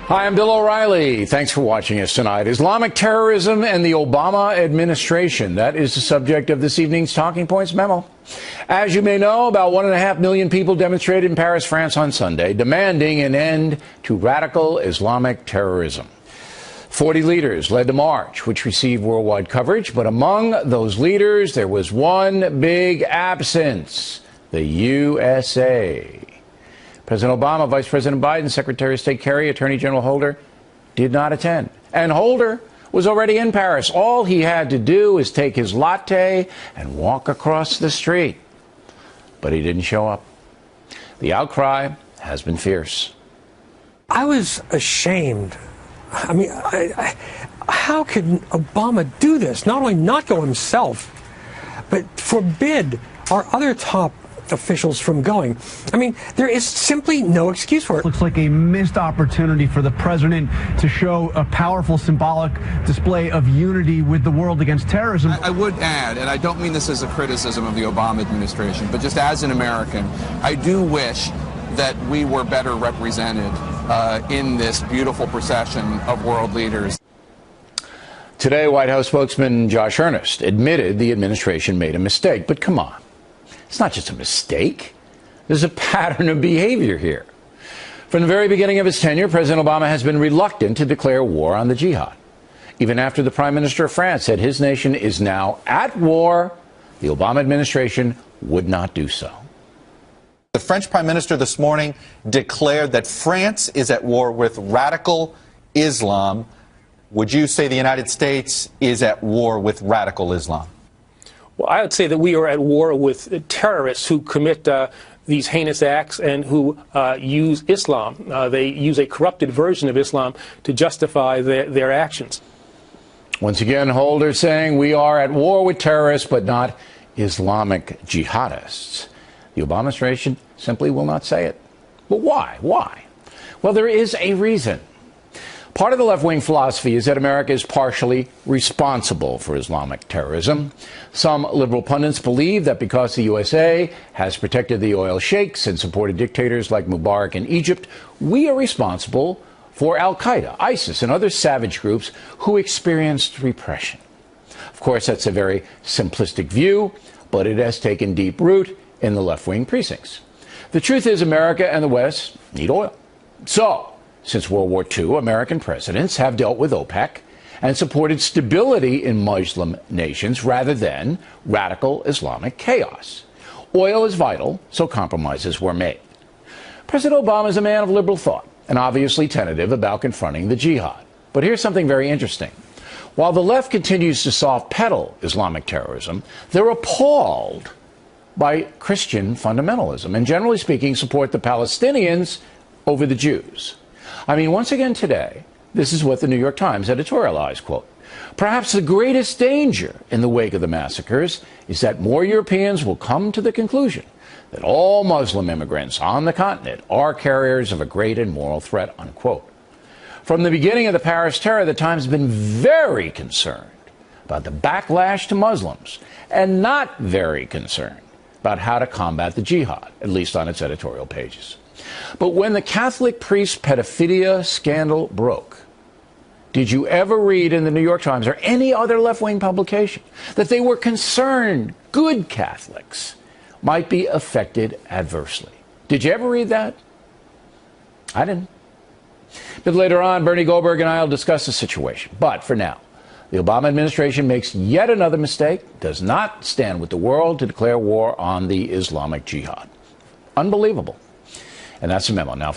Hi, I'm Bill O'Reilly. Thanks for watching us tonight. Islamic terrorism and the Obama administration. That is the subject of this evening's Talking Points memo. As you may know, about 1.5 million people demonstrated in Paris, France on Sunday, demanding an end to radical Islamic terrorism. 40 leaders led the march, which received worldwide coverage. But among those leaders, there was one big absence: the USA. President Obama, Vice President Biden, Secretary of State Kerry, Attorney General Holder did not attend. And Holder was already in Paris. All he had to do is take his latte and walk across the street. But he didn't show up. The outcry has been fierce. I was ashamed. I mean, how could Obama do this? Not only not go himself, but forbid our other top officials from going. I mean, there is simply no excuse for it. Looks like a missed opportunity for the president to show a powerful symbolic display of unity with the world against terrorism. I would add, and I don't mean this as a criticism of the Obama administration, but just as an American, I do wish that we were better represented in this beautiful procession of world leaders. Today, White House spokesman Josh Earnest admitted the administration made a mistake. But come on. It's not just a mistake. There's a pattern of behavior here. From the very beginning of his tenure, President Obama has been reluctant to declare war on the jihad. Even after the Prime Minister of France said his nation is now at war, the Obama administration would not do so. The French Prime Minister this morning declared that France is at war with radical Islam. Would you say the United States is at war with radical Islam? Well, I would say that we are at war with terrorists who commit these heinous acts and who use Islam. They use a corrupted version of Islam to justify their actions. Once again, Holder saying we are at war with terrorists, but not Islamic jihadists. The Obama administration simply will not say it. But why? Why? Well, there is a reason. Part of the left-wing philosophy is that America is partially responsible for Islamic terrorism. Some liberal pundits believe that because the USA has protected the oil sheikhs and supported dictators like Mubarak in Egypt, we are responsible for al-Qaeda, ISIS, and other savage groups who experienced repression. Of course, that's a very simplistic view, but it has taken deep root in the left-wing precincts. The truth is, America and the West need oil. So, since World War II, American presidents have dealt with OPEC and supported stability in Muslim nations rather than radical Islamic chaos. Oil is vital, so compromises were made. President Obama is a man of liberal thought and obviously tentative about confronting the jihad. But here's something very interesting. While the left continues to soft-pedal Islamic terrorism, they're appalled by Christian fundamentalism and, generally speaking, support the Palestinians over the Jews. I mean, once again today, this is what the New York Times editorialized, quote, "Perhaps the greatest danger in the wake of the massacres is that more Europeans will come to the conclusion that all Muslim immigrants on the continent are carriers of a great and moral threat," unquote. From the beginning of the Paris terror, the Times has been very concerned about the backlash to Muslims and not very concerned about how to combat the jihad, at least on its editorial pages. But when the Catholic priest pedophilia scandal broke, did you ever read in the New York Times or any other left-wing publication that they were concerned good Catholics might be affected adversely? Did you ever read that? I didn't. But later on, Bernie Goldberg and I will discuss the situation. But for now, the Obama administration makes yet another mistake, does not stand with the world to declare war on the Islamic jihad. Unbelievable. And that's the memo. Now,